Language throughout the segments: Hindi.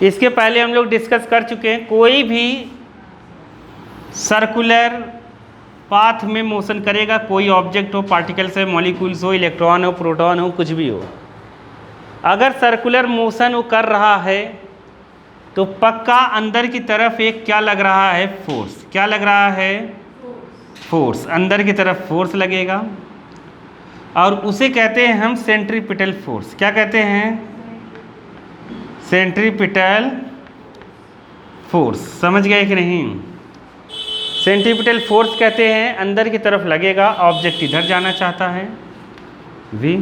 इसके पहले हम लोग डिस्कस कर चुके हैं, कोई भी सर्कुलर पाथ में मोशन करेगा, कोई ऑब्जेक्ट हो, पार्टिकल्स है, मॉलिक्यूल्स हो, इलेक्ट्रॉन हो, प्रोटॉन हो, कुछ भी हो, अगर सर्कुलर मोशन वो कर रहा है तो पक्का अंदर की तरफ एक क्या लग रहा है, फोर्स। क्या लग रहा है, फोर्स। अंदर की तरफ फोर्स लगेगा और उसे कहते हैं हम सेंट्रीपिटल फोर्स। क्या कहते हैं, सेंट्रीपिटल फोर्स। समझ गए कि नहीं? सेंट्रीपिटल फोर्स कहते हैं अंदर की तरफ लगेगा, ऑब्जेक्ट इधर जाना चाहता है v,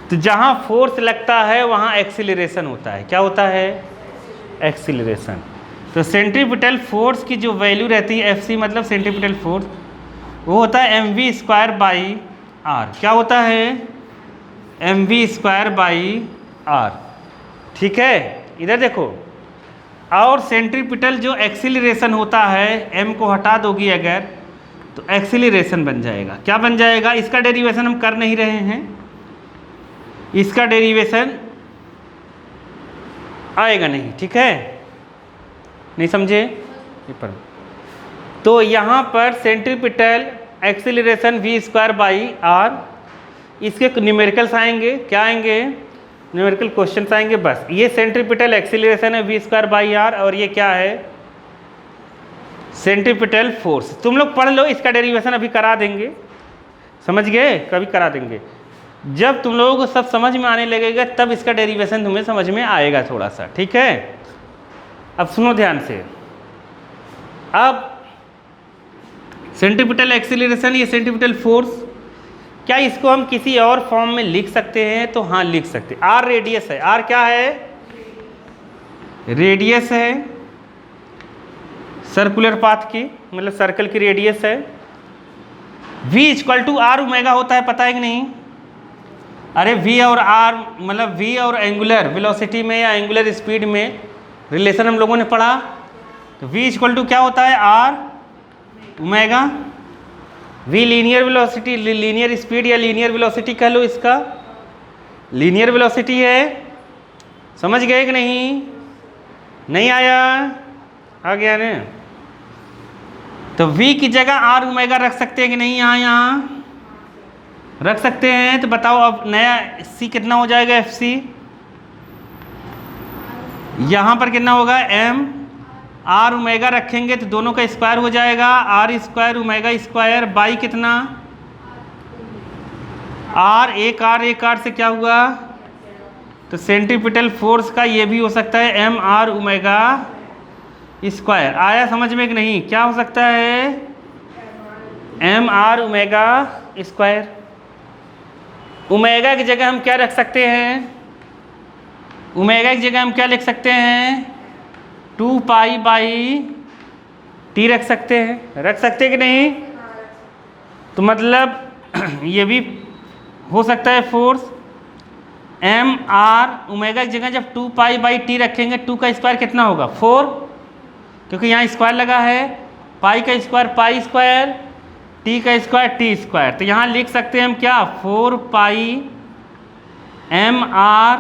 तो जहाँ फोर्स लगता है वहाँ एक्सीलरेशन होता है। क्या होता है, एक्सीलरेशन। तो सेंट्रीपिटल फोर्स की जो वैल्यू रहती है Fc मतलब सेंट्रीपिटल फोर्स, वो होता है mv²/r। क्या होता है, mv²/r। ठीक है, इधर देखो। और सेंट्रीपिटल जो एक्सीलरेशन होता है, m को हटा दोगी अगर तो एक्सीलरेशन बन जाएगा। क्या बन जाएगा, इसका डेरिवेशन हम कर नहीं रहे हैं, इसका डेरिवेशन आएगा नहीं। ठीक है, नहीं समझे? तो यहाँ पर सेंट्रीपिटल एक्सीलरेशन v²/r, इसके न्यूमेरिकल्स आएंगे। क्या आएंगे, न्यूमेरिकल क्वेश्चंस आएंगे। बस ये सेंट्रीपिटल एक्सीलरेशन है v²/r और ये क्या है, सेंट्रीपिटल फोर्स। तुम लोग पढ़ लो, इसका डेरिवेशन अभी करा देंगे। समझ गए, कभी करा देंगे। जब तुम लोगों को सब समझ में आने लगेगा तब इसका डेरिवेशन तुम्हें समझ में आएगा थोड़ा सा। ठीक है, अब सुनो ध्यान से। अब सेंट्रीपिटल एक्सीलरेशन, ये सेंट्रीपिटल फोर्स, क्या इसको हम किसी और फॉर्म में लिख सकते हैं? तो हाँ, लिख सकते हैं। आर रेडियस है। आर क्या है, रेडियस है सर्कुलर पाथ की, मतलब सर्कल की रेडियस है। v=r ओमेगा होता है, पता है कि नहीं? अरे v और r मतलब v और एंगुलर वेलोसिटी में या एंगुलर स्पीड में रिलेशन हम लोगों ने पढ़ा। तो v क्या होता है, r omega. v linear velocity, linear speed या लीनियर वेलोसिटी कह लो, इसका लीनियर वेलोसिटी है। समझ गए कि नहीं? नहीं आया? आ गया ना? तो v की जगह r ओमेगा रख सकते हैं कि नहीं? यहाँ रख सकते हैं। तो बताओ अब नया c कितना हो जाएगा, Fc यहाँ पर कितना होगा, m r ओमेगा रखेंगे तो दोनों का स्क्वायर हो जाएगा, r² ओमेगा स्क्वायर बाई कितना, r। एक r से क्या हुआ, तो सेंट्रीपिटल फोर्स का ये भी हो सकता है mr ओमेगा स्क्वायर। आया समझ में कि नहीं? क्या हो सकता है, mr ओमेगा स्क्वायर। ओमेगा की जगह हम क्या रख सकते हैं, ओमेगा की जगह हम क्या लिख सकते हैं, 2π/t रख सकते हैं। रख सकते हैं कि नहीं? तो मतलब ये भी हो सकता है फोर्स mr ओमेगा की जगह जब 2π/t रखेंगे, 2 का स्क्वायर कितना होगा, 4, क्योंकि यहाँ स्क्वायर लगा है। पाई का स्क्वायर पाई स्क्वायर, टी का स्क्वायर टी स्क्वायर। तो यहाँ लिख सकते हैं हम क्या, 4πmr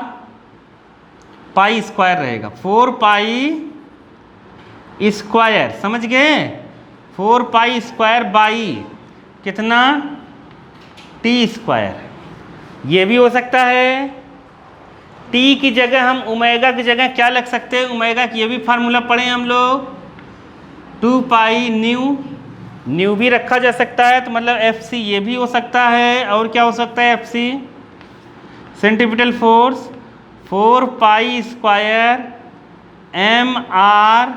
पाई स्क्वायर रहेगा, 4π स्क्वायर। समझ गए, 4π स्क्वायर बाई कितना, टी स्क्वायर। ये भी हो सकता है। टी की जगह हम ओमेगा की जगह क्या लग सकते हैं, ओमेगा की ये भी फार्मूला पढ़े हम लोग, 2π न्यू भी रखा जा सकता है। तो मतलब Fc ये भी हो सकता है। और क्या हो सकता है Fc, centripetal force 4π square mr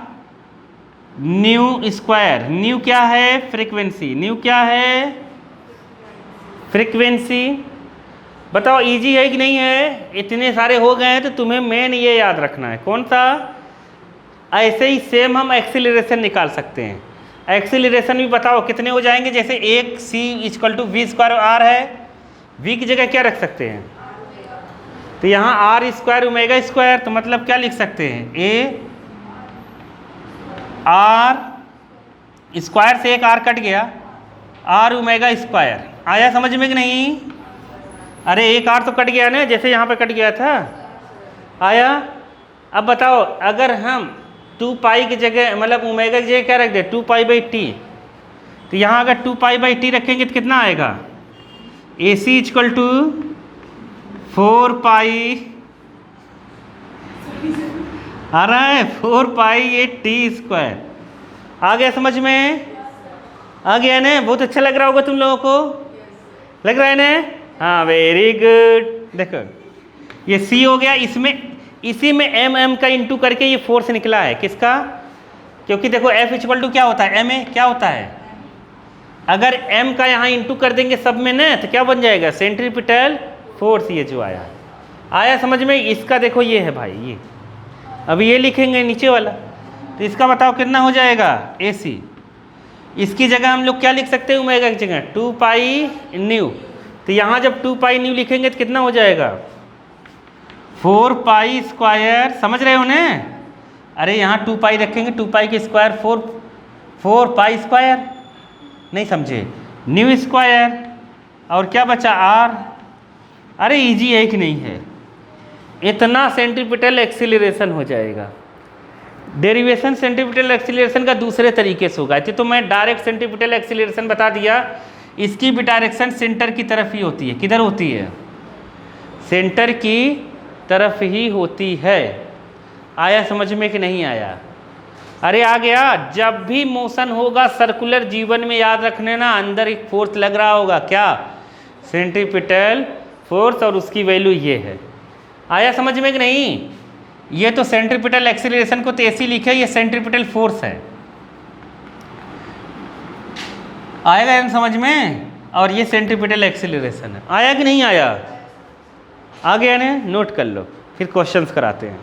nu square. Nu क्या है, फ्रीक्वेंसी। न्यू क्या है, फ्रीक्वेंसी। बताओ इजी है कि नहीं है? इतने सारे हो गए हैं तो तुम्हें मेन ये याद रखना है। कौन सा? ऐसे ही सेम हम एक्सीलरेशन निकाल सकते हैं। एक्सीलरेशन भी बताओ कितने हो जाएंगे, जैसे एक c v²r है, v की जगह क्या रख सकते हैं, तो यहाँ r² ओमेगा स्क्वायर। तो मतलब क्या लिख सकते हैं, a r स्क्वायर से एक r कट गया, r ओमेगा स्क्वायर। आया समझ में कि नहीं? अरे एक r तो कट गया ना, जैसे यहाँ पे कट गया था। आया? अब बताओ अगर हम 2 पाई की जगह मतलब ओमेगा की जगह क्या रख दे 2 पाई बाई टी, तो यहाँ अगर 2 पाई बाई टी रखेंगे तो कितना आएगा AC इक्वल टू 4 पाई आ रहा है 4 पाई ये टी स्क्वायर। आ गया समझ में? आ गया ना? बहुत अच्छा लग रहा होगा तुम लोगों को, लग रहा है ना? हाँ वेरी गुड। देखो ये C हो गया, इसमें इसी में m का इंटू करके ये फोर्स निकला है किसका, क्योंकि देखो F इक्वल टू क्या होता है m क्या होता है, अगर m का यहाँ इंटू कर देंगे सब में ना तो क्या बन जाएगा सेंट्रीपिटल फोर्स। ये जो आया समझ में? इसका देखो ये है भाई, ये अभी ये लिखेंगे नीचे वाला, तो इसका बताओ कितना हो जाएगा AC। इसकी जगह हम लोग क्या लिख सकते हैं ओमेगा की जगह 2 पाई न्यू, तो यहाँ जब 2 पाई न्यू लिखेंगे तो कितना हो जाएगा 4 पाई स्क्वायर। समझ रहे हो ना? अरे यहाँ 2 पाई रखेंगे, 2 पाई के स्क्वायर 4 पाई स्क्वायर, नहीं समझे, न्यू स्क्वायर और क्या बचा R। अरे इजी है कि नहीं है? इतना सेंट्रीपिटल एक्सीलरेशन हो जाएगा। डेरिवेशन सेंट्रीपिटल एक्सीलरेशन का दूसरे तरीके से होगा, तो मैं डायरेक्ट सेंट्रीपिटल एक्सीलरेशन बता दिया। इसकी भी डायरेक्शन सेंटर की तरफ ही होती है। किधर होती है? सेंटर की तरफ ही होती है। आया समझ में कि नहीं आया? अरे आ गया। जब भी मोशन होगा सर्कुलर जीवन में याद रखने ना, अंदर एक फोर्स लग रहा होगा, क्या? सेंट्रीपिटल फोर्स, और उसकी वैल्यू ये है। आया समझ में कि नहीं? ये तो सेंट्रीपिटल एक्सीलरेशन को तो ऐसे लिखे, ये सेंट्रीपिटल फोर्स है। आएगा समझ में? और ये सेंट्रीपिटल एक्सीलरेशन है। आया कि नहीं आया? आ गया ना? नोट कर लो, फिर क्वेश्चंस कराते हैं।